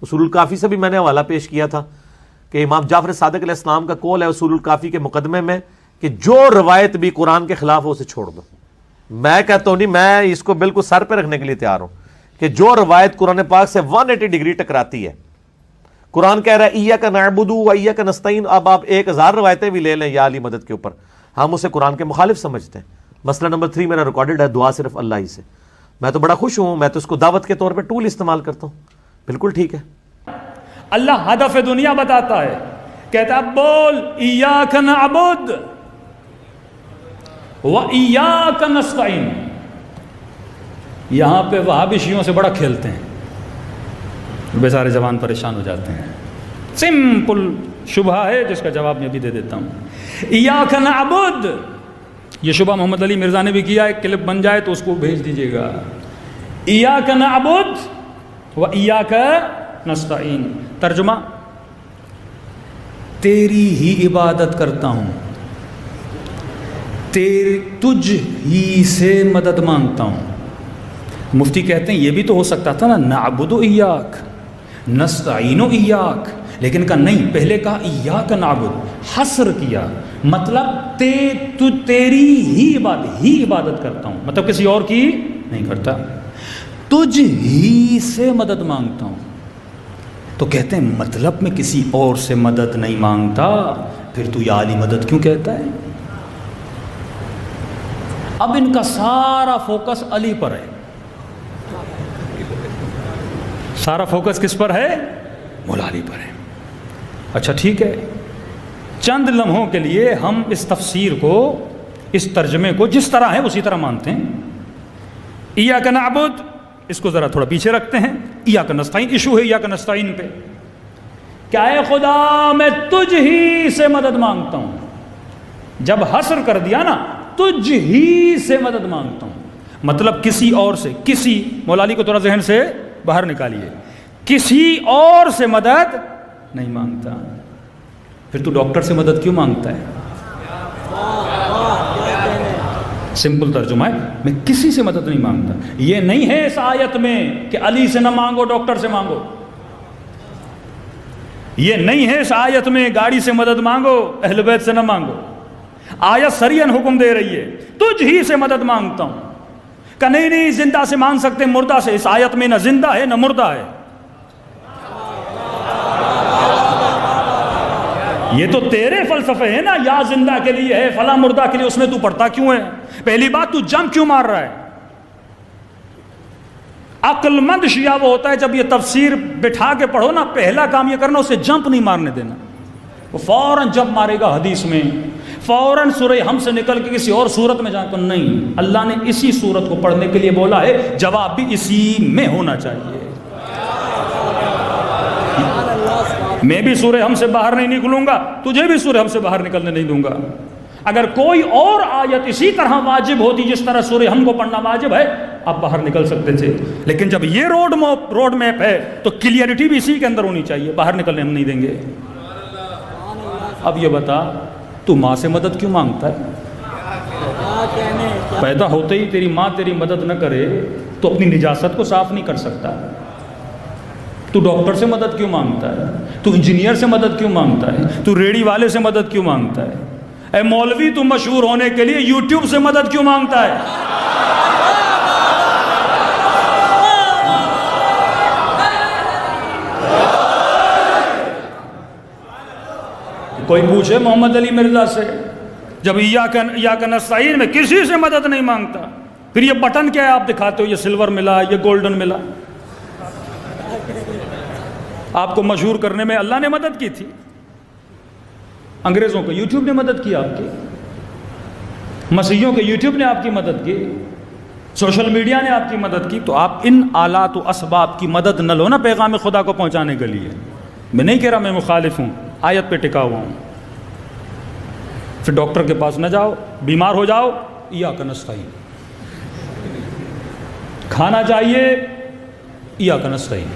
اصول الکافی سے بھی میں نے حوالہ پیش کیا تھا کہ امام جعفر صادق علیہ السلام کا قول ہے اصول الکافی کے مقدمے میں کہ جو روایت بھی قرآن کے خلاف ہو اسے چھوڑ دو. میں کہتا ہوں نہیں، میں اس کو بالکل سر پہ رکھنے کے لیے تیار ہوں کہ جو روایت قرآن پاک سے 180 ڈگری ٹکراتی ہے، قرآن کہہ رہا ہے ایاک نعبد و ایاک نستعین، اب آپ 1000 روایتیں بھی لے لیں یا علی مدد کے اوپر، ہم اسے قرآن کے مخالف سمجھتے ہیں. مسئلہ نمبر 3 میرا ریکارڈڈ ہے، دعا صرف اللہ ہی سے. میں تو بڑا خوش ہوں، میں تو اس کو دعوت کے طور پہ ٹول استعمال کرتا ہوں. بالکل ٹھیک ہے. اللہ ہدف دنیا بتاتا ہے، کہتا ہے بول ایاک نعبد و ایاک نستعین. یہاں پہ وہابی شیعوں سے بڑا کھیلتے ہیں، بیچارے جوان پریشان ہو جاتے ہیں. سمپل شبہ ہے جس کا جواب میں بھی دے دیتا ہوں. ایاک نعبد، یہ شبہ محمد علی مرزا نے بھی کیا، ایک کلپ بن جائے تو اس کو بھیج دیجیے گا. ایاک نعبد و ایاک نستعین، ترجمہ تیری ہی عبادت کرتا ہوں، تجھ ہی سے مدد مانگتا ہوں. مفتی کہتے ہیں یہ بھی تو ہو سکتا تھا نا، نعبد و ایاک نستعین و ایاک، لیکن کہا نہیں، پہلے کہا ایاک نعبد، حصر کیا، مطلب تیری ہی عبادت کرتا ہوں، مطلب کسی اور کی نہیں کرتا، تجھ ہی سے مدد مانگتا ہوں. تو کہتے ہیں مطلب میں کسی اور سے مدد نہیں مانگتا، پھر تو یا علی مدد کیوں کہتا ہے؟ اب ان کا سارا فوکس علی پر ہے، سارا فوکس کس پر ہے؟ مولا علی پر ہے. اچھا ٹھیک ہے، چند لمحوں کے لیے ہم اس تفسیر کو، اس ترجمے کو جس طرح ہے اسی طرح مانتے ہیں. ایاک نعبد، اس کو ذرا تھوڑا پیچھے رکھتے ہیں. ایاک نستعین، ایشو ہے ایاک نستعین پہ. کیا اے خدا میں تجھ ہی سے مدد مانگتا ہوں، جب حصر کر دیا نا، تجھ ہی سے مدد مانگتا ہوں، مطلب کسی اور سے، کسی، مولا علی کو تھوڑا ذہن سے باہر نکالیے، کسی اور سے مدد نہیں مانگتا. پھر تو ڈاکٹر سے مدد کیوں مانگتا ہے؟ سمپل ترجمہ ہے، میں کسی سے مدد نہیں مانگتا. یہ نہیں ہے اس آیت میں کہ علی سے نہ مانگو، ڈاکٹر سے مانگو. یہ نہیں ہے اس آیت میں گاڑی سے مدد مانگو، اہل بیت سے نہ مانگو. آیت سریعاً حکم دے رہی ہے تجھ ہی سے مدد مانگتا ہوں. کہ نہیں زندہ سے مانگ سکتے، مردہ سے. اس آیت میں نہ زندہ ہے نہ مردہ ہے. یہ تو تیرے فلسفے ہیں نا، یا زندہ کے لیے ہے، فلاں مردہ کے لیے، اس میں تو پڑھتا کیوں ہے؟ پہلی بات تو جم کیوں مار رہا ہے؟ عقل مند شیعہ وہ ہوتا ہے جب یہ تفسیر بٹھا کے پڑھو نا، پہلا کام یہ کرنا اسے جمپ نہیں مارنے دینا. وہ فوراً جمپ مارے گا حدیث میں، فوراً سورہ ہم سے نکل کے کسی اور صورت میں جا کر، نہیں، اللہ نے اسی صورت کو پڑھنے کے لیے بولا ہے، جواب بھی اسی میں ہونا چاہیے. میں بھی سورہ ہم سے باہر نہیں نکلوں گا، تجھے بھی سورہ ہم سے باہر نکلنے نہیں دوں گا. اگر کوئی اور آیت اسی طرح واجب ہوتی جس طرح سورہ ہم کو پڑھنا واجب ہے، آپ باہر نکل سکتے تھے. لیکن جب یہ روڈ میپ ہے تو کلیئرٹی بھی اسی کے اندر ہونی چاہیے، باہر نکلنے ہم نہیں دیں گے. اب یہ بتا، تو ماں سے مدد کیوں مانگتا ہے؟ پیدا ہوتے ہی تیری ماں تیری مدد نہ کرے تو اپنی نجاست کو صاف نہیں کر سکتا. تو ڈاکٹر سے مدد کیوں مانگتا ہے؟ تو انجینئر سے مدد کیوں مانگتا ہے؟ تو ریڑھی والے سے مدد کیوں مانگتا ہے؟ اے مولوی، تو مشہور ہونے کے لیے یوٹیوب سے مدد کیوں مانگتا ہے؟ کوئی پوچھے محمد علی مرزا سے، جب ایاک نستعین میں کسی سے مدد نہیں مانگتا، پھر یہ بٹن کیا ہے آپ دکھاتے ہو، یہ سلور ملا، یہ گولڈن ملا. آپ کو مشہور کرنے میں اللہ نے مدد کی تھی، انگریزوں کو یوٹیوب نے مدد کی، آپ کی مسیحیوں کے یوٹیوب نے آپ کی مدد کی، سوشل میڈیا نے آپ کی مدد کی. تو آپ ان آلات و اسباب کی مدد نہ لو نا پیغام خدا کو پہنچانے کے لیے. میں نہیں کہہ رہا میں مخالف ہوں، آیت پہ ٹکا ہوا ہوں. پھر ڈاکٹر کے پاس نہ جاؤ، بیمار ہو جاؤ، ایاک نستعین. کھانا چاہیے، ایاک نستعین.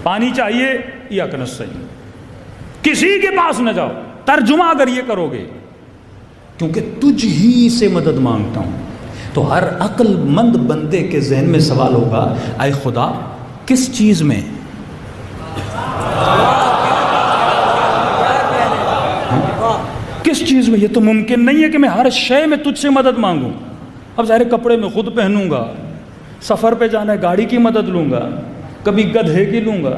پانی چاہیے، ایاک نستعین. کسی کے پاس نہ جاؤ. ترجمہ اگر یہ کرو گے، کیونکہ تجھ ہی سے مدد مانگتا ہوں، تو ہر عقل مند بندے کے ذہن میں سوال ہوگا، اے خدا کس چیز میں کس چیز میں؟ یہ تو ممکن نہیں ہے کہ میں ہر شے میں تجھ سے مدد مانگوں. اب ظاہر کپڑے میں خود پہنوں گا، سفر پہ جانا ہے گاڑی کی مدد لوں گا، کبھی گدھے کی لوں گا،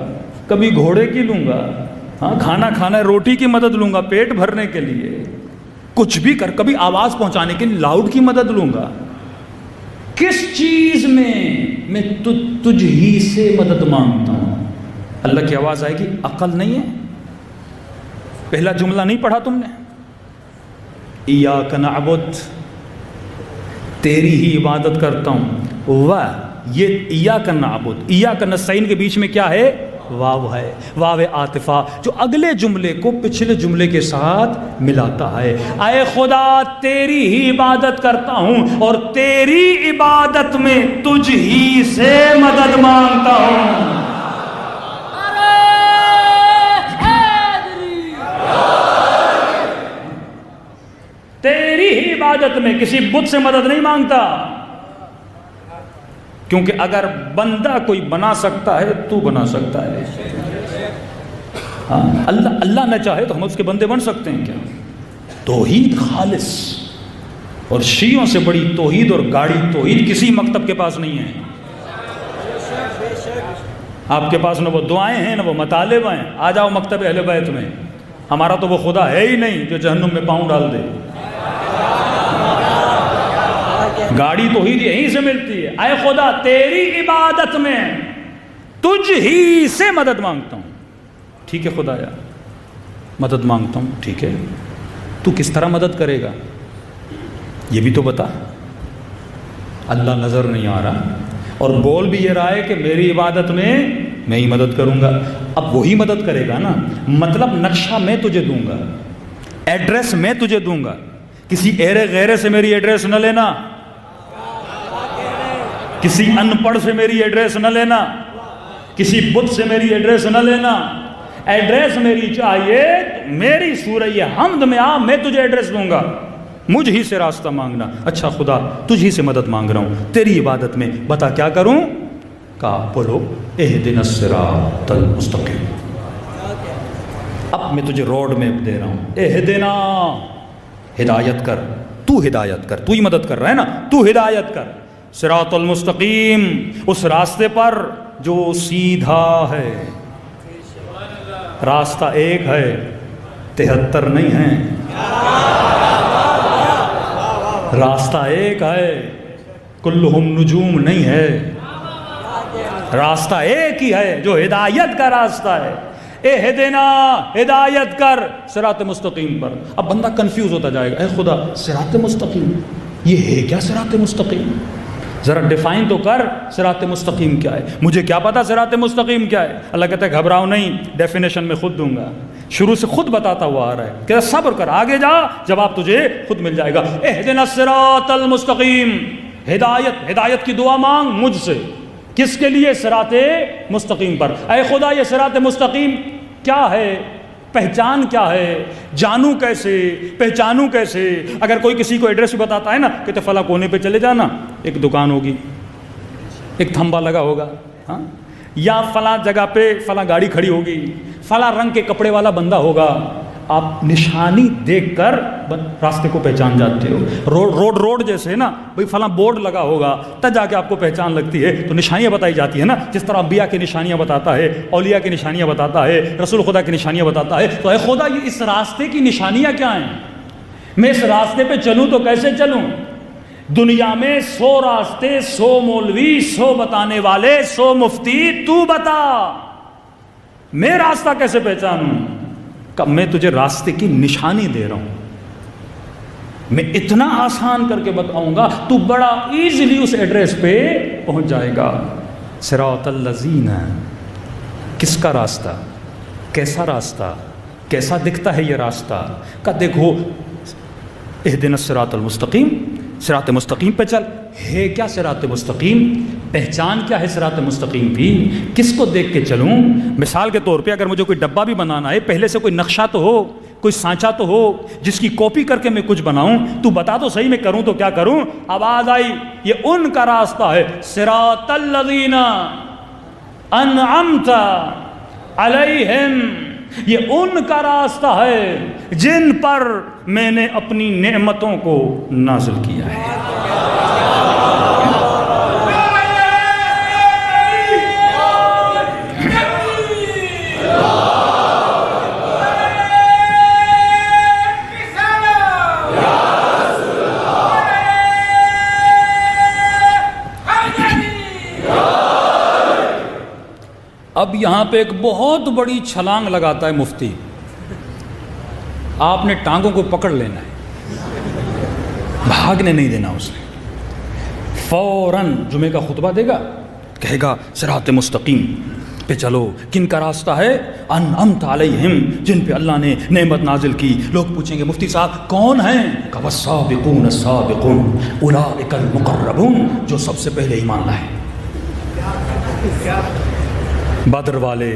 کبھی گھوڑے کی لوں گا، ہاں کھانا کھانا ہے روٹی کی مدد لوں گا پیٹ بھرنے کے لیے، کچھ بھی کر، کبھی آواز پہنچانے کے لیے لاؤڈ کی مدد لوں گا. کس چیز میں تجھ ہی سے مدد مانگتا ہوں. اللہ کی آواز آئے گی. عقل نہیں ہے؟ پہلا جملہ نہیں پڑھا تم نے؟ ایاک نعبد، تیری ہی عبادت کرتا ہوں. واہ، یہ ایاک نعبد ایاک نستعین کے بیچ میں کیا ہے؟ واو ہے، واو عاطفہ جو اگلے جملے کو پچھلے جملے کے ساتھ ملاتا ہے. اے خدا تیری ہی عبادت کرتا ہوں اور تیری عبادت میں تجھ ہی سے مدد مانگتا ہوں. تیری ہی عبادت میں کسی بت سے مدد نہیں مانگتا، کیونکہ اگر بندہ کوئی بنا سکتا ہے تو بنا سکتا ہے. ہاں اللہ نہ چاہے تو ہم اس کے بندے بن سکتے ہیں کیا؟ توحید خالص. اور شیعوں سے بڑی توحید اور گاڑی توحید کسی مکتب کے پاس نہیں ہے. آپ کے پاس نہ وہ دعائیں ہیں نہ وہ مطالب ہیں. آ جاؤ مکتب اہل بیت میں. ہمارا تو وہ خدا ہے ہی نہیں جو جہنم میں پاؤں ڈال دے. گاڑی توحید یہیں سے ملتی ہے. اے خدا تیری عبادت میں تجھ ہی سے مدد مانگتا ہوں. ٹھیک ہے خدایا مدد مانگتا ہوں. ٹھیک ہے تو کس طرح مدد کرے گا یہ بھی تو بتا. اللہ نظر نہیں آ رہا اور بول بھی یہ رہا ہے کہ میری عبادت میں میں ہی مدد کروں گا. اب وہی مدد کرے گا نا. مطلب نقشہ میں تجھے دوں گا، ایڈریس میں تجھے دوں گا. کسی ایرے غیرے سے میری ایڈریس نہ لینا، کسی ان پڑھ سے میری ایڈریس نہ لینا، کسی بت سے میری ایڈریس نہ لینا. ایڈریس میری چاہیے میری سورہ حمد میں آ، میں تجھے ایڈریس دوں گا. مجھ ہی سے راستہ مانگنا. اچھا خدا تجھ ہی سے مدد مانگ رہا ہوں تیری عبادت میں، بتا کیا کروں؟ کہا بولو اہدنا الصراط المستقیم. اب میں تجھے روڈ میپ دے رہا ہوں. اہدنا، ہدایت کر، تو ہدایت کر، تو ہی مدد کر رہا ہے نا، تو ہدایت کر. صراط المستقیم، اس راستے پر جو سیدھا ہے. راستہ ایک ہے 73 نہیں ہے. راستہ ایک ہے کلہم نجوم نہیں ہے. راستہ ایک ہی ہے جو ہدایت کا راستہ ہے. اہدنا، ہدایت کر صراط مستقیم پر. اب بندہ کنفیوز ہوتا جائے گا. اے خدا صراط مستقیم یہ ہے کیا؟ صراط مستقیم ذرا ڈیفائن تو کر. صراط مستقیم کیا ہے؟ مجھے کیا پتا صراط مستقیم کیا ہے؟ اللہ کہتا ہے گھبراؤ نہیں، ڈیفینیشن میں خود دوں گا. شروع سے خود بتاتا ہوا آ رہا ہے کہ صبر کر، آگے جا، جواب تجھے خود مل جائے گا. اہدنا الصراط المستقیم. ہدایت کی دعا مانگ مجھ سے. کس کے لیے؟ صراط مستقیم پر. اے خدا یہ صراط مستقیم کیا ہے؟ پہچان کیا ہے؟ جانوں کیسے؟ پہچانوں کیسے؟ اگر کوئی کسی کو ایڈریس بتاتا ہے نا کہ تو فلاں کونے پہ چلے جانا، ایک دکان ہوگی، ایک تھمبا لگا ہوگا، ہاں، یا فلاں جگہ پہ فلاں گاڑی کھڑی ہوگی، فلاں رنگ کے کپڑے والا بندہ ہوگا. آپ نشانی دیکھ کر راستے کو پہچان جاتے ہو. روڈ جیسے نا بھئی فلاں بورڈ لگا ہوگا تب جا کے آپ کو پہچان لگتی ہے. تو نشانیاں بتائی جاتی ہیں نا، جس طرح انبیاء کی نشانیاں بتاتا ہے، اولیاء کی نشانیاں بتاتا ہے، رسول خدا کی نشانیاں بتاتا ہے. تو اے خدا یہ اس راستے کی نشانیاں کیا ہیں؟ میں اس راستے پہ چلوں تو کیسے چلوں؟ دنیا میں 100 راستے، 100 مولوی، 100 بتانے والے، 100 مفتی، تو بتا میں راستہ کیسے پہچانوں؟ کہ میں تجھے راستے کی نشانی دے رہا ہوں. میں اتنا آسان کر کے بتاؤں گا تو بڑا ایزیلی اس ایڈریس پہ پہنچ جائے گا. صراط الذین، کس کا راستہ؟ کیسا راستہ؟ کیسا دکھتا ہے یہ راستہ؟ کہ دیکھو اہدنا الصراط المستقیم، صراط مستقیم پہ چل. ہے کیا صراط مستقیم؟ پہچان کیا ہے صراط مستقیم کی؟ کس کو دیکھ کے چلوں؟ مثال کے طور پہ اگر مجھے کوئی ڈبہ بھی بنانا ہے، پہلے سے کوئی نقشہ تو ہو، کوئی سانچہ تو ہو جس کی کاپی کر کے میں کچھ بناؤں. تو بتا تو صحیح میں کروں تو کیا کروں؟ آواز آئی یہ ان کا راستہ ہے. صراط الذین انعمت علیہم یہ ان کا راستہ ہے جن پر میں نے اپنی نعمتوں کو نازل کیا ہے۔ اب یہاں پہ ایک بہت بڑی چھلانگ لگاتا ہے مفتی، آپ نے ٹانگوں کو پکڑ لینا ہے، بھاگنے نہیں دینا اسے۔ فوراً جمعے کا خطبہ دے گا، کہے گا صراط مستقیم پہ چلو، کن کا راستہ ہے؟ انعمت علیہم، جن پہ اللہ نے نعمت نازل کی۔ لوگ پوچھیں گے مفتی صاحب کون ہیں؟ کہ والسابقون السابقون اولئک المقربون، جو سب سے پہلے ایمان لائے، بدر والے،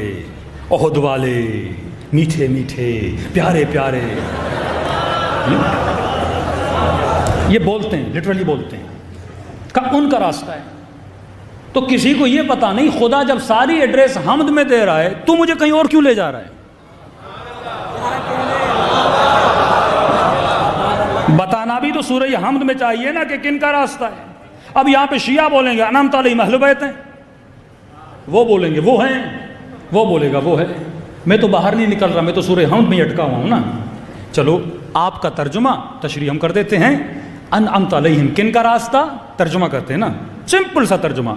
احد والے، میٹھے میٹھے، پیارے پیارے، یہ بولتے ہیں، لٹرلی بولتے ہیں کہ ان کا راستہ ہے۔ تو کسی کو یہ پتا نہیں خدا جب ساری ایڈریس حمد میں دے رہا ہے تو مجھے کہیں اور کیوں لے جا رہا ہے؟ بتانا بھی تو سورہ حمد میں چاہیے نا کہ کن کا راستہ ہے۔ اب یہاں پہ شیعہ بولیں گے انعمت علیہم اہل بیت ہیں، وہ بولیں گے وہ ہیں، وہ بولے گا وہ ہے۔ میں تو باہر نہیں نکل رہا، میں تو سورہ حمد میں اٹکا ہوا ہوں نا۔ چلو آپ کا ترجمہ تشریح ہم کر دیتے ہیں، انعمت علیہم کن کا راستہ، ترجمہ کرتے ہیں نا، سمپل سا ترجمہ،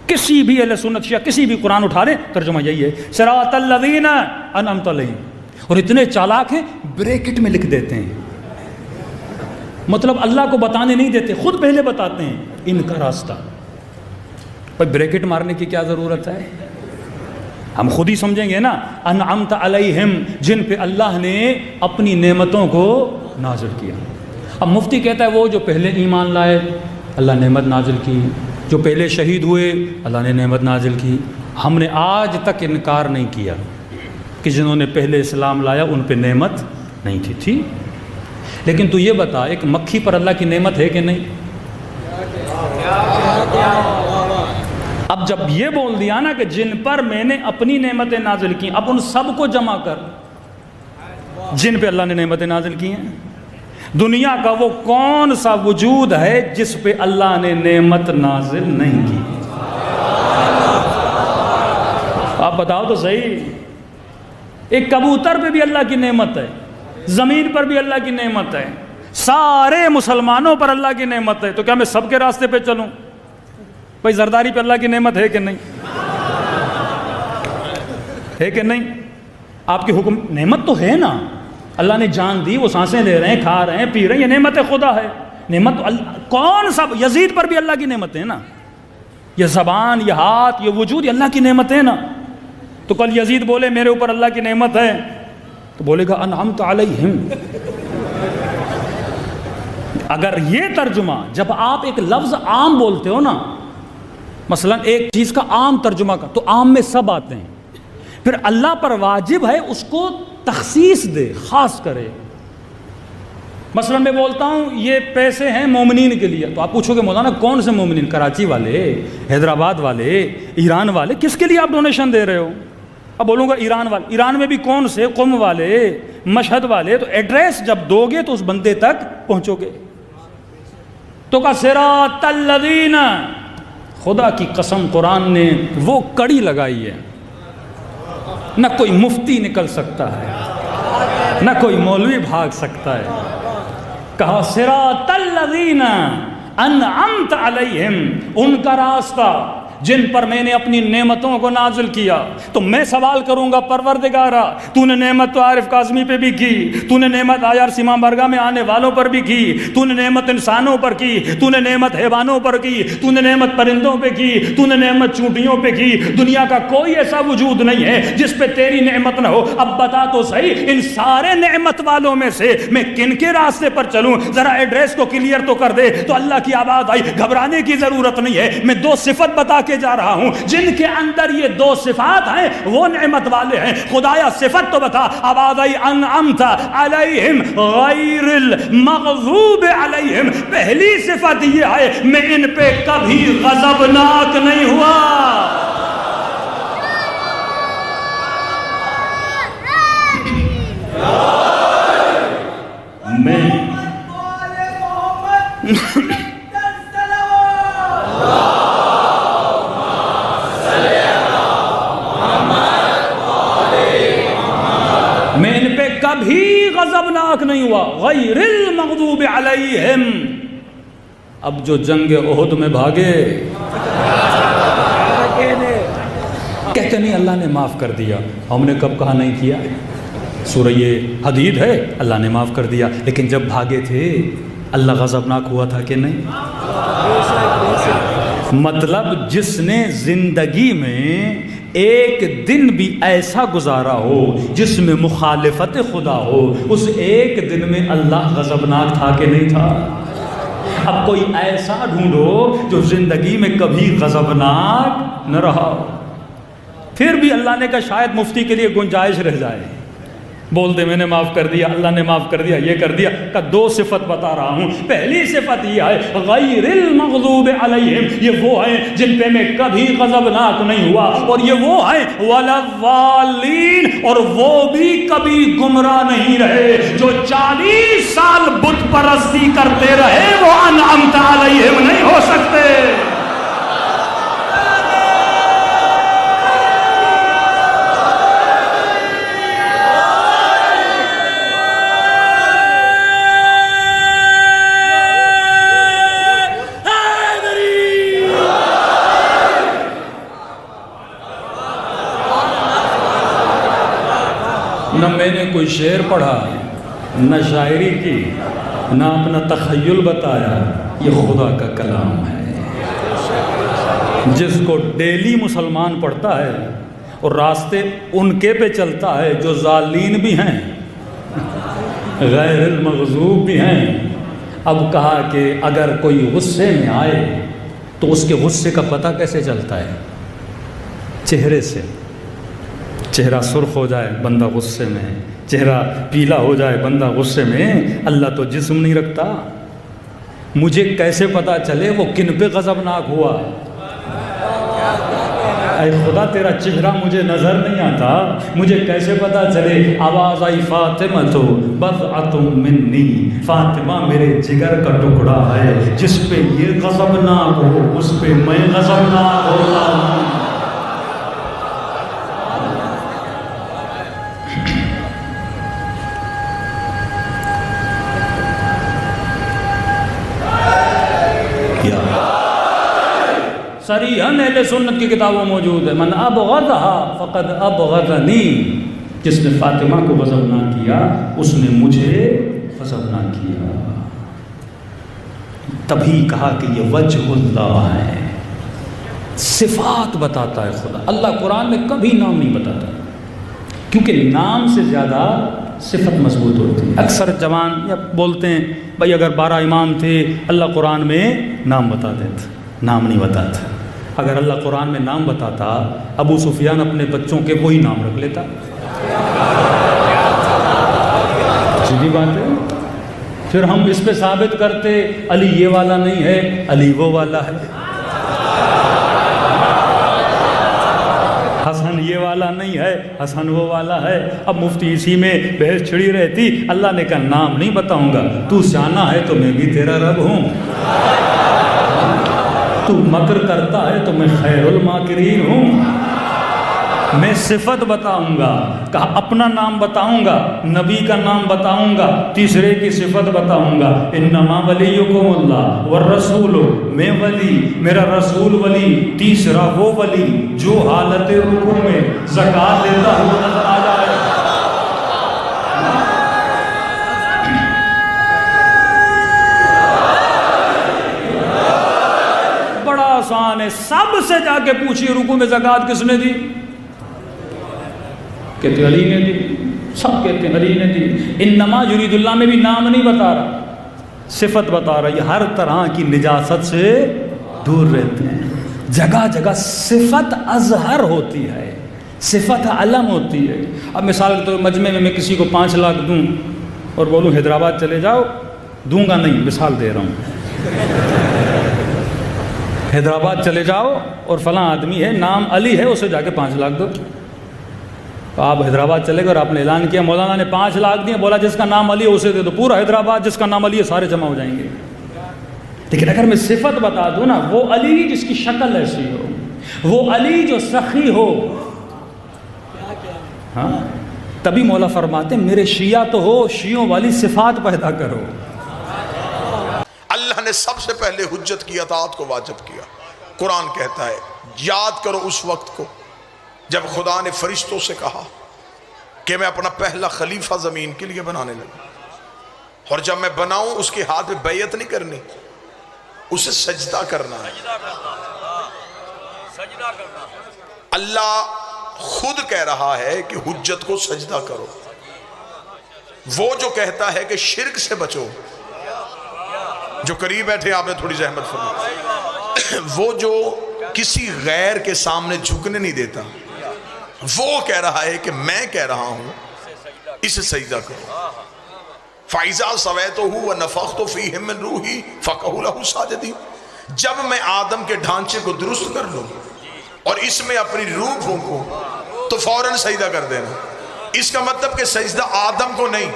کسی بھی اہل سنت شیعہ کسی بھی قرآن اٹھا لیں ترجمہ یہی ہے، صراط الذین انعمت علیہم، اور اتنے چالاک ہیں بریکٹ میں لکھ دیتے ہیں، مطلب اللہ کو بتانے نہیں دیتے، خود پہلے بتاتے ہیں ان کا راستہ۔ پر بریکٹ مارنے کی کیا ضرورت ہے؟ ہم خود ہی سمجھیں گے نا، انعمت علیہم جن پہ اللہ نے اپنی نعمتوں کو نازل کیا۔ اب مفتی کہتا ہے وہ جو پہلے ایمان لائے اللہ نعمت نازل کی، جو پہلے شہید ہوئے اللہ نے نعمت نازل کی۔ ہم نے آج تک انکار نہیں کیا کہ جنہوں نے پہلے اسلام لایا ان پہ نعمت نہیں تھی، لیکن تو یہ بتا ایک مکھی پر اللہ کی نعمت ہے کہ نہیں؟ اب جب یہ بول دیا نا کہ جن پر میں نے اپنی نعمتیں نازل کی، اب ان سب کو جمع کر جن پہ اللہ نے نعمتیں نازل کی ہیں۔ دنیا کا وہ کون سا وجود ہے جس پہ اللہ نے نعمت نازل نہیں کی؟ آپ بتاؤ تو صحیح۔ ایک کبوتر پہ بھی اللہ کی نعمت ہے، زمین پر بھی اللہ کی نعمت ہے، سارے مسلمانوں پر اللہ کی نعمت ہے، تو کیا میں سب کے راستے پہ چلوں؟ بھائی زرداری پہ اللہ کی نعمت ہے کہ نہیں؟ ہے کہ نہیں؟ آپ کے حکم نعمت تو ہے نا، اللہ نے جان دی، وہ سانسیں لے رہے ہیں، کھا رہے ہیں، پی رہے ہیں، یہ نعمت خدا ہے۔ نعمت کون سا؟ یزید پر بھی اللہ کی نعمت ہے نا، یہ زبان، یہ ہاتھ، یہ وجود، یہ اللہ کی نعمت ہے نا۔ تو کل یزید بولے میرے اوپر اللہ کی نعمت ہے تو بولے گا انعمت علیہم۔ اگر یہ ترجمہ، جب آپ ایک لفظ عام بولتے ہو نا، مثلا ایک چیز کا عام ترجمہ کا، تو عام میں سب آتے ہیں، پھر اللہ پر واجب ہے اس کو تخصیص دے، خاص کرے۔ مثلا میں بولتا ہوں یہ پیسے ہیں مومنین کے لیے، تو آپ پوچھو گے مولانا کون سے مومنین؟ کراچی والے، حیدرآباد والے، ایران والے، کس کے لیے آپ ڈونیشن دے رہے ہو؟ اب بولوں گا ایران والے، ایران میں بھی کون سے؟ قم والے، مشہد والے۔ تو ایڈریس جب دو گے تو اس بندے تک پہنچو گے۔ تو کا صراط الذین، خدا کی قسم قرآن نے وہ کڑی لگائی ہے، نہ کوئی مفتی نکل سکتا ہے، نہ کوئی مولوی بھاگ سکتا ہے۔ کہا صراط الذین انعمت علیہم، ان کا راستہ جن پر میں نے اپنی نعمتوں کو نازل کیا۔ تو میں سوال کروں گا پروردگارا، تو نے نعمت تو عارف کاظمی پہ بھی کی، تو نے نعمت آیار سیما برگاہ میں آنے والوں پر بھی کی، تو نے نعمت انسانوں پر کی، تو نے نعمت حیوانوں پر کی، تو نے نعمت پرندوں پہ کی، تو نے نعمت چونٹیوں پہ کی۔ دنیا کا کوئی ایسا وجود نہیں ہے جس پہ تیری نعمت نہ ہو۔ اب بتا تو صحیح ان سارے نعمت والوں میں سے میں کن کے راستے پر چلوں؟ ذرا ایڈریس کو کلیئر تو کر دے۔ تو اللہ کی آواز آئی، گھبرانے کی ضرورت نہیں ہے، میں دو صفت بتا کے جا رہا ہوں، جن کے اندر یہ دو صفات ہیں وہ نعمت والے ہیں۔ خدایا صفت تو بتا۔ آواز آئی انعمت علیہم غیر المغضوب علیہم، پہلی صفت یہ ہے میں ان پہ کبھی غضبناک نہیں ہوا۔ کبھی غضبناک نہیں ہوا، غیر المغضوب علیہم۔ اب جو جنگ احد میں بھاگے کہتے نہیں اللہ نے معاف کر دیا، ہم نے کب کہا نہیں کیا؟ سورہ حدید ہے، اللہ نے معاف کر دیا، لیکن جب بھاگے تھے اللہ غضبناک ہوا تھا کہ نہیں؟ مطلب جس نے زندگی میں ایک دن بھی ایسا گزارا ہو جس میں مخالفت خدا ہو، اس ایک دن میں اللہ غضبناک تھا کہ نہیں تھا؟ اب کوئی ایسا ڈھونڈو جو زندگی میں کبھی غضبناک نہ رہا ہو، پھر بھی اللہ نے کہا شاید مفتی کے لیے گنجائش رہ جائے، بول دے میں نے معاف کر دیا، اللہ نے معاف کر دیا، یہ کر دیا۔ کہ دو صفت بتا رہا ہوں، پہلی صفت یہ ہے غیر المغضوب علیہم، یہ وہ ہیں جن پہ میں کبھی غضبناک نہیں ہوا، اور یہ وہ ہیں ولا الضالین، اور وہ بھی کبھی گمراہ نہیں رہے، جو 40 سال بت پرستی کرتے رہے وہ انعمت علیہم نہیں ہو سکتے۔ نہ میں نے کوئی شعر پڑھا، نہ شاعری کی، نہ اپنا تخیل بتایا، یہ خدا کا کلام ہے جس کو ڈیلی مسلمان پڑھتا ہے، اور راستے ان کے پہ چلتا ہے جو ظالین بھی ہیں، غیر المغضوب بھی ہیں۔ اب کہا کہ اگر کوئی غصے میں آئے تو اس کے غصے کا پتہ کیسے چلتا ہے؟ چہرے سے، چہرہ سرخ ہو جائے بندہ غصے میں، چہرہ پیلا ہو جائے بندہ غصے میں، اللہ تو جسم نہیں رکھتا۔ مجھے کیسے پتا چلے وہ کن پہ غضبناک ہوا؟ اے خدا تیرا چہرہ مجھے نظر نہیں آتا، مجھے کیسے پتا چلے؟ آواز آئی فاطمہ تو بضعۃ منی، فاطمہ میرے جگر کا ٹکڑا ہے، جس پہ یہ غضبناک ہو اس پہ میں غضبناک ہوتا ہوں۔ صریحاً اہل سنت کی کتابوں موجود ہے، من ابغضها فقد ابغضنی، جس نے فاطمہ کو غضبناک کیا اس نے مجھے غضبناک کیا۔ تبھی کہا کہ یہ وجہ اللہ ہے، صفات بتاتا ہے خدا۔ اللہ قرآن میں کبھی نام نہیں بتاتا، کیونکہ نام سے زیادہ صفت مضبوط ہوتی ہے۔ اکثر جوان یا بولتے ہیں بھائی اگر 12 امام تھے اللہ قرآن میں نام بتا دیتا، نام نہیں بتاتا۔ اگر اللہ قرآن میں نام بتاتا ابو سفیان اپنے بچوں کے وہی نام رکھ لیتا، سیدھی بات ہے۔ پھر ہم اس پہ ثابت کرتے علی یہ والا نہیں ہے، علی وہ والا ہے، حسن یہ والا نہیں ہے، حسن وہ والا ہے۔ اب مفتی اسی میں بحث چھڑی رہتی، اللہ نے کہا نام نہیں بتاؤں گا، تو سیانا ہے تو میں بھی تیرا رب ہوں، تو مکر کرتا ہے تو میں خیر الماکرین ہوں۔ میں صفت بتاؤں گا، کہا اپنا نام بتاؤں گا، نبی کا نام بتاؤں گا، تیسرے کی صفت بتاؤں گا، انما ولیکم اللہ والرسول، میں ولی، میرا رسول ولی، تیسرا وہ ولی جو حالت رکوع میں زکوٰۃ دیتا ہوا نظر آ جائے۔ بڑا آسان ہے، سب سے جا کے پوچھیے رکوع میں زکوٰۃ کس نے دی؟ کہتے علی نے دی، سب کہتے ہیں علی نے دی۔ انما یرید اللہ میں بھی نام نہیں بتا رہا، صفت بتا رہا، یہ ہر طرح کی نجاست سے دور رہتے ہیں۔ جگہ جگہ صفت اظہر ہوتی ہے، صفت علم ہوتی ہے۔ اب مثال کے طور پر مجمع میں میں کسی کو 5 لاکھ دوں اور بولوں حیدرآباد چلے جاؤ، دوں گا نہیں، مثال دے رہا ہوں، حیدرآباد چلے جاؤ اور فلاں آدمی ہے نام علی ہے، اسے جا کے 5 لاکھ دو۔ تو آپ حیدرآباد چلے گئے اور آپ نے اعلان کیا مولانا نے 5 لاکھ دیے، بولا جس کا نام علی ہے اسے دے دو، پورا حیدرآباد جس کا نام علی ہے سارے جمع ہو جائیں گے۔ لیکن اگر میں صفت بتا دوں نا، وہ علی جس کی شکل ایسی ہو، وہ علی جو سخی ہو، ہاں تبھی مولا فرماتے ہیں میرے شیعہ تو ہو، شیعوں والی صفات پیدا کرو۔ اللہ نے سب سے پہلے حجت کی اطاعت کو واجب کیا۔ قرآن کہتا ہے یاد کرو اس وقت کو جب خدا نے فرشتوں سے کہا کہ میں اپنا پہلا خلیفہ زمین کے لیے بنانے لگا، اور جب میں بناؤں اس کے ہاتھ میں بیعت نہیں کرنی، اسے سجدہ کرنا ہے۔ اللہ خود کہہ رہا ہے کہ حجت کو سجدہ کرو۔ وہ جو کہتا ہے کہ شرک سے بچو، جو قریب بیٹھے آپ نے تھوڑی زحمت فرمائی، وہ جو کسی غیر کے سامنے جھکنے نہیں دیتا، وہ کہہ رہا ہے کہ میں کہہ رہا ہوں اسے سجدہ کرو۔ فَإِذَا سَوَيْتُهُ وَنَفَخْتُ فِيهِ مِن رُوحِي فَقَعُوا لَهُ سَاجِدِينَ، جب میں آدم کے ڈھانچے کو درست کر لوں اور اس میں اپنی روح پھونکوں تو فوراً سجدہ کر دینا۔ اس کا مطلب کہ سجدہ آدم کو نہیں،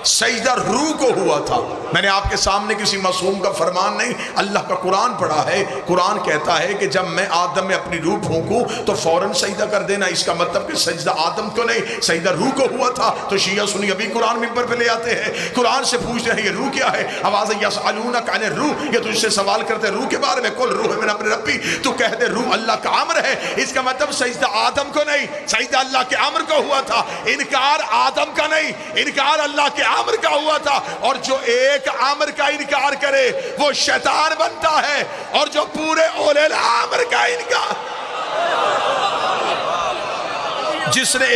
سجدہ روح کو ہوا تھا۔ میں نے آپ کے سامنے کسی معصوم کا فرمان نہیں، اللہ کا قرآن پڑھا ہے۔ قرآن کہتا ہے کہ جب میں آدم میں اپنی روح پھونکوں تو فوراً سجدہ کر دینا۔ اس کا مطلب کہ سجدہ آدم کو نہیں، سجدہ روح کو ہوا تھا۔ تو شیعہ سنی ابھی قرآن منبر پہ لے آتے ہیں، قرآن سے پوچھتے ہیں یہ روح کیا ہے؟ آواز یسألونک عن الروح، یہ تجھ سے سوال کرتے ہیں روح کے بارے میں، قل روح من امر ربی، تو کہہ دے روح اللہ کا امر ہے۔ اس کا مطلب سجدہ آدم کو نہیں، سجدہ اللہ کے امر کو ہوا تھا۔ انکار آدم کا نہیں، انکار اللہ کے امر کا ہوا تھا۔ اور جو ایک امر کا انکار کرے وہ شیطان بنتا ہے، اور جو پورے اولے الامر کا انکار، جس نے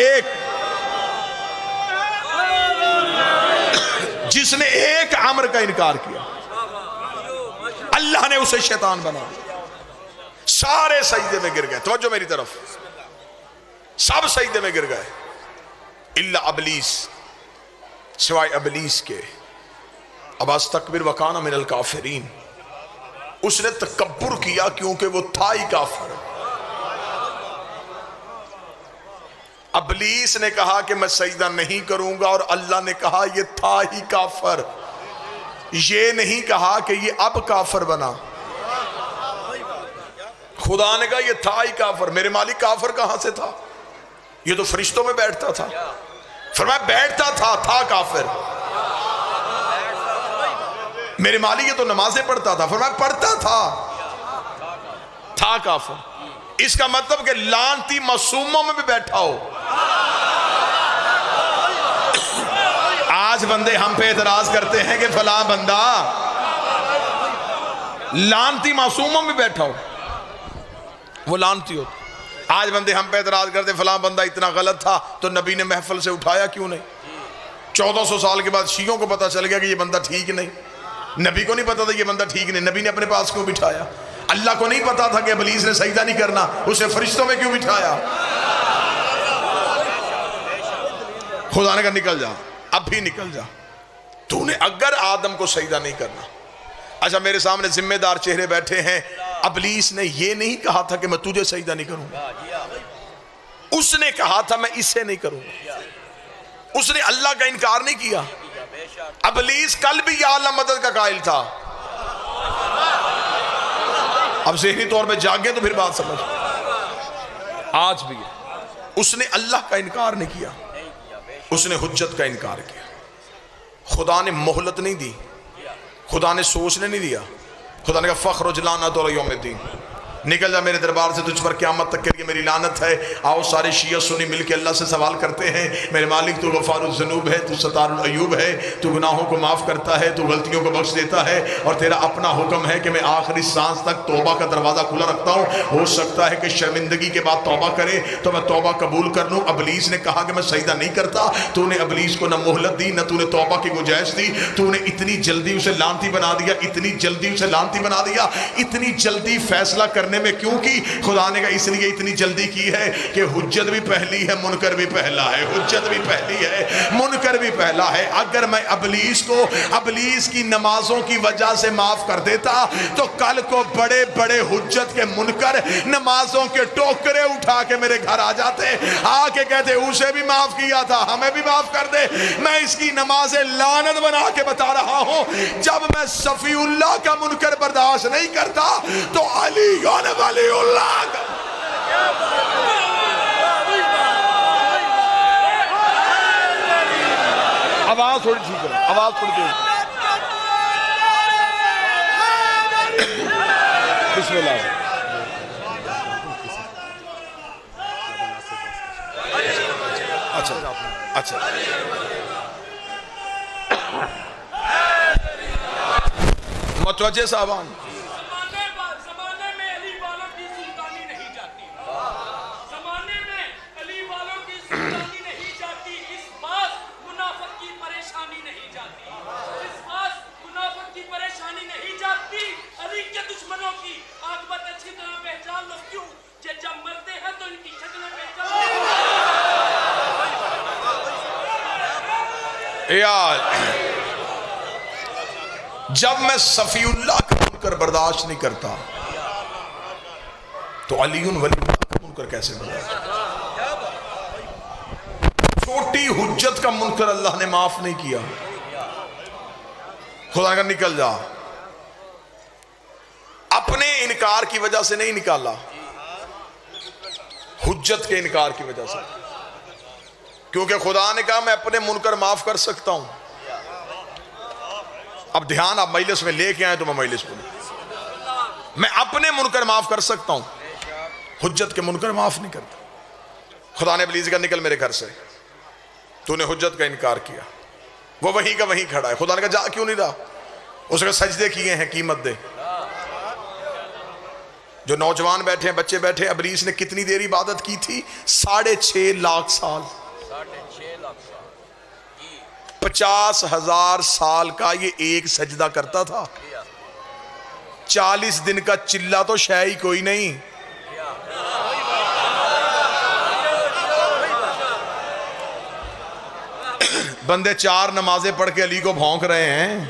ایک امر کا انکار کیا اللہ نے اسے شیطان بنا۔ سارے سجدے میں گر گئے، توجہ میری طرف، سب سجدے میں گر گئے الا ابلیس، سوائے ابلیس کے۔ اب استکبر وکان من الکافرین، اس نے تکبر کیا کیونکہ وہ تھا ہی کافر۔ ابلیس نے کہا کہ میں سجدہ نہیں کروں گا، اور اللہ نے کہا یہ تھا ہی کافر، یہ نہیں کہا کہ یہ اب کافر بنا۔ خدا نے کہا یہ تھا ہی کافر۔ میرے مالک کافر کہاں سے تھا؟ یہ تو فرشتوں میں بیٹھتا تھا۔ فرمایا بیٹھتا تھا کافر۔ میرے مالک یہ تو نمازیں پڑھتا تھا، فرمایا پڑھتا تھا کافر۔ اس کا مطلب کہ لعنتی معصوموں میں بھی بیٹھا ہو۔ آج بندے ہم پہ اعتراض کرتے ہیں کہ فلاں بندہ لعنتی معصوموں میں بیٹھا ہو، وہ لعنتی ہو۔ آج بندے ہم پہ اعتراض کرتے فلاں بندہ اتنا غلط تھا تو نبی نے محفل سے اٹھایا کیوں نہیں؟ 1400 سال کے بعد شیعوں کو پتا چل گیا کہ یہ بندہ ٹھیک نہیں، نبی کو نہیں پتا تھا یہ بندہ ٹھیک نہیں، نبی نے اپنے پاس کیوں بٹھایا؟ اللہ کو نہیں پتا تھا کہ ابلیس نے سجدہ نہیں کرنا، اسے فرشتوں میں کیوں بٹھایا؟ خدا نے کہا نکل جا، اب بھی نکل جا، تو نے اگر آدم کو سجدہ نہیں کرنا۔ اچھا میرے سامنے ذمہ دار چہرے بیٹھے ہیں، ابلیس نے یہ نہیں کہا تھا کہ میں تجھے سجدہ نہیں کروں گا، اس نے کہا تھا میں اسے نہیں کروں گا، اس نے اللہ کا انکار نہیں کیا۔ ابلیس کل بھی یا اللہ مدد کا قائل تھا، اب ذہنی طور پہ جاگے تو پھر بات سمجھ، آج بھی اس نے اللہ کا انکار نہیں کیا، اس نے حجت کا انکار کیا۔ خدا نے مہلت نہیں دی، خدا نے سوچنے نہیں دیا، خدا نے کہا فخرج لعنت علی یوم الدین، نکل جا میرے دربار سے، تجھ پر قیامت تک کے لیے میری لعنت ہے۔ آؤ سارے شیعہ سنی مل کے اللہ سے سوال کرتے ہیں، میرے مالک تو غفار الذنوب ہے، تو ستار العیوب ہے، تو گناہوں کو معاف کرتا ہے، تو غلطیوں کو بخش دیتا ہے، اور تیرا اپنا حکم ہے کہ میں آخری سانس تک توبہ کا دروازہ کھلا رکھتا ہوں، ہو سکتا ہے کہ شرمندگی کے بعد توبہ کرے تو میں توبہ قبول کر لوں۔ ابلیس نے کہا کہ میں سجدہ نہیں کرتا، تو نے ابلیس کو نہ مہلت دی، نہ تو نے توبہ کی گنجائش دی، تو نے اتنی جلدی اسے لعنتی بنا دیا، اتنی جلدی اسے لعنتی بنا دیا۔ اتنی جلدی فیصلہ کرنے میں کیوں کی؟ خدا نے کہا اس لیے اتنی جلدی کی ہے کہ حجت بھی پہلی ہے، منکر بھی پہلا ہے، حجت بھی پہلی ہے، منکر بھی پہلا ہے۔ اگر میں ابلیس کو ابلیس کی نمازوں کی وجہ سے معاف کر دیتا تو کل کو بڑے بڑے حجت کے منکر نمازوں کے ٹوکرے اٹھا کے میرے گھر آ جاتے، آ کے کہتے اسے بھی معاف کیا تھا، ہمیں بھی معاف کر دے۔ میں اس کی نمازیں لعنت بنا کے بتا رہا ہوں، جب میں صفی اللہ کا منکر برداشت نہیں کرتا تو علی ولی اللہ کا آواز تھوڑی ٹھیک کرو, آواز تھوڑی تیز. بسم اللہ. اچھا اچھا متوجہ صاحبان, زمانے میں علی والوں کی سلطانی نہیں جاتی, زمانے میں علی والوں کی سلطانی نہیں جاتی, اس بات منافق کی پریشانی نہیں جاتی, اس بات منافق کی پریشانی نہیں جاتی. علی کے دشمنوں کی عاقبت اچھی طرح پہچان لو, کیوں کہ جب مرتے ہیں تو ان کی شکلیں پہچان لو. یار جب میں صفی اللہ کا منکر برداشت نہیں کرتا تو علی ولی اللہ کا منکر کیسے برداشت کرتا؟ چھوٹی حجت کا منکر اللہ نے معاف نہیں کیا. خدا کا نکل جا, اپنے انکار کی وجہ سے نہیں نکالا, حجت کے انکار کی وجہ سے, کیونکہ خدا نے کہا میں اپنے منکر معاف کر سکتا ہوں. اب دھیان آپ مجلس میں لے کے آئیں تو میں مجلس بولوں, میں اپنے منکر معاف کر سکتا ہوں, حجت کے منکر معاف نہیں کرتا. خدا نے ابلیس کا نکل میرے گھر سے, تو نے حجت کا انکار کیا, وہ وہیں کا وہیں کھڑا ہے. خدا نے کہا جا کیوں نہیں رہا, اس نے سجدے کیے ہیں, قیمت دے. جو نوجوان بیٹھے ہیں, بچے بیٹھے, ابلیس نے کتنی دیر عبادت کی تھی؟ 6.5 لاکھ سال. 50,000 سال کا یہ ایک سجدہ کرتا تھا. 40 دن کا چلہ تو شے ہی کوئی نہیں. بندے 4 نمازیں پڑھ کے علی کو بھونک رہے ہیں.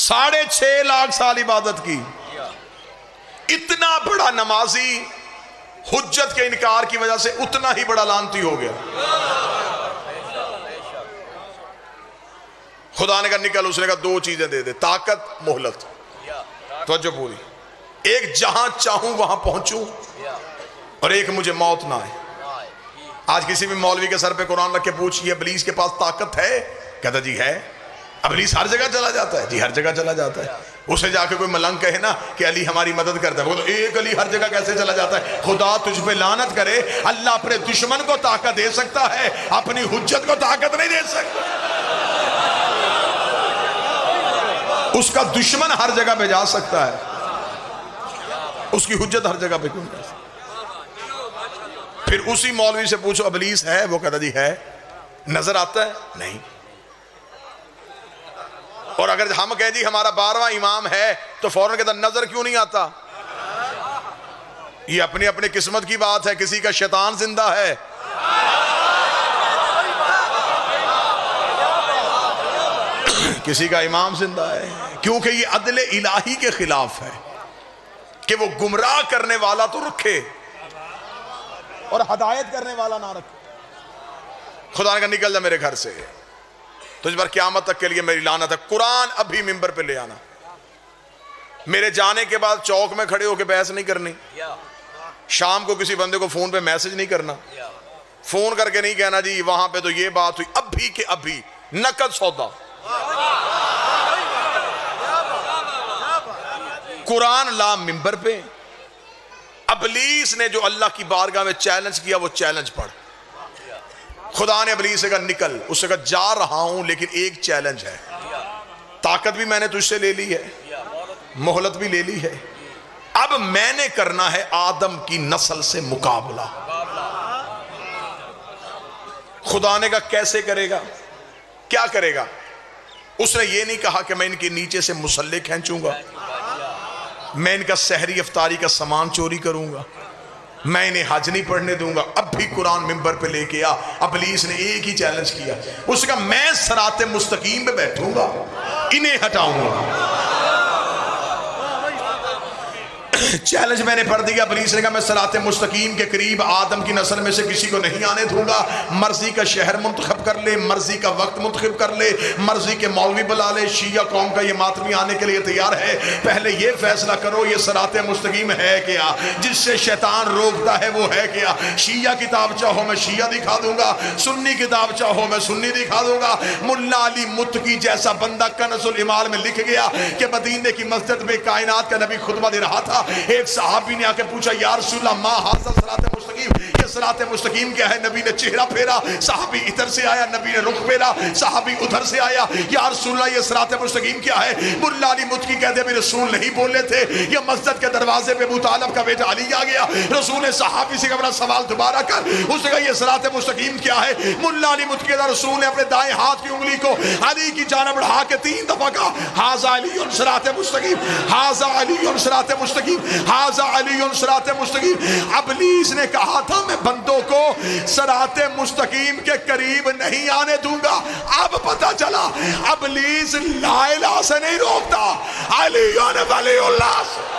6.5 لاکھ سال عبادت کی. اتنا بڑا نمازی حجت کے انکار کی وجہ سے اتنا ہی بڑا لعنتی ہو گیا. خدا نے کہا نکل, اس نے کہا 2 چیزیں دے دے, طاقت, مہلت. توجہ پوری, ایک جہاں چاہوں وہاں پہنچوں, اور ایک مجھے موت نہ آئے. آج کسی بھی مولوی کے سر پہ قرآن رکھ کے پوچھئے ابلیس کے پاس طاقت ہے, کہتا جی ہے. ابلیس ہر جگہ چلا جاتا ہے, جی ہر جگہ چلا جاتا ہے. اسے جا کے کوئی ملنگ کہے نا کہ علی ہماری مدد کرتا ہے, وہ تو ایک علی ہر جگہ کیسے چلا جاتا ہے؟ خدا تجھ پہ لعنت کرے, اللہ اپنے دشمن کو طاقت دے سکتا ہے, اپنی حجت کو طاقت نہیں دے سکتا. اس کا دشمن ہر جگہ پہ جا سکتا ہے, اس کی حجت ہر جگہ پہ کیوں نہیں جا سکتا؟ پھر اسی مولوی سے پوچھو ابلیس ہے, وہ کہتا جی ہے. نظر آتا ہے؟ نہیں. اور اگر ہم کہیں جی ہمارا 12واں امام ہے تو فوراً کہتا نظر کیوں نہیں آتا؟ یہ اپنی اپنی قسمت کی بات ہے. کسی کا شیطان زندہ ہے, کسی کا امام زندہ ہے, کیونکہ یہ عدل الہی کے خلاف ہے کہ وہ گمراہ کرنے والا تو رکھے اور ہدایت کرنے والا نہ رکھے. خدا نے کہا نکل جا میرے گھر سے, تجھ پر قیامت تک کے لیے میری لعنت ہے. قرآن ابھی منبر پہ لے آنا, میرے جانے کے بعد چوک میں کھڑے ہو کے بحث نہیں کرنی, شام کو کسی بندے کو فون پہ میسج نہیں کرنا, فون کر کے نہیں کہنا جی وہاں پہ تو یہ بات ہوئی, ابھی کے ابھی نقد سودا. قرآن لا منبر پہ. ابلیس نے جو اللہ کی بارگاہ میں چیلنج کیا وہ چیلنج پڑھ. خدا نے ابلیس سے کہا نکل, اس سے کہا جا رہا ہوں لیکن ایک چیلنج ہے, طاقت بھی میں نے تجھ سے لے لی ہے, مہلت بھی لے لی ہے, اب میں نے کرنا ہے آدم کی نسل سے مقابلہ. خدا نے کہا کیسے کرے گا, کیا کرے گا؟ اس نے یہ نہیں کہا کہ میں ان کے نیچے سے مسلح کھینچوں گا, میں ان کا سحری افطاری کا سامان چوری کروں گا, میں انہیں حج نہیں پڑھنے دوں گا. اب بھی قرآن منبر پہ لے کے آ. ابلیس نے ایک ہی چیلنج کیا, اس کا میں صراط مستقیم پہ بیٹھوں گا, انہیں ہٹاؤں گا. چیلنج میں نے پڑھ دیا. ابلیس نے کہا میں صراط مستقیم کے قریب آدم کی نسل میں سے کسی کو نہیں آنے دوں گا. مرضی کا شہر منتخب کر لے, مرضی کا وقت منتخب کر لے, مرضی کے مولوی بلا لے. شیعہ قوم کا یہ ماتمی آنے کے لیے تیار ہے. پہلے یہ فیصلہ کرو یہ صراط مستقیم ہے کیا, جس سے شیطان روکتا ہے وہ ہے کیا. شیعہ کتاب چاہو میں شیعہ دکھا دوں گا, سنی کتاب چاہو میں سنی دکھا دوں گا. ملا علی متقی جیسا بندہ کنز الامال میں لکھ گیا کہ مدینے کی مسجد میں کائنات کا نبی خطبہ دے رہا تھا. ایک صحابی نے آ کے پوچھا یا رسول اللہ ما ھذا صراط مستقیم, یہ صراط مستقیم کیا ہے؟ نبی نے چہرہ پھیرا, صحابی ادھر سے آیا, نبی نے رخ پھیرا, صحابی ادھر سے آیا. یا رسول اللہ یہ صراط مستقیم کیا ہے؟ ملا علی متقی کہتے بھی رسول نہیں بولے تھے. یہ مسجد کے دروازے پہ ابو طالب کا بیٹا علی آ گیا. رسول نے صحابی سے اپنا سوال دوبارہ کر, اس نے کہا یہ صراط مستقیم کیا ہے؟ ملا علی متقی کہتا رسول نے اپنے دائیں ہاتھ کی انگلی کو علی کی جانب بڑھا کے 3 دفعہ کہا ھذا علی صراط مستقیم, ھذا علی صراط مستقیم, ھذا علی صراط مستقیم. ابلیس نے کہا تھا میں بندوں کو صراط مستقیم کے قریب نہیں آنے دوں گا. اب پتہ چلا ابلیس لا الہ سے نہیں روکتا, علی ولی اللہ سے.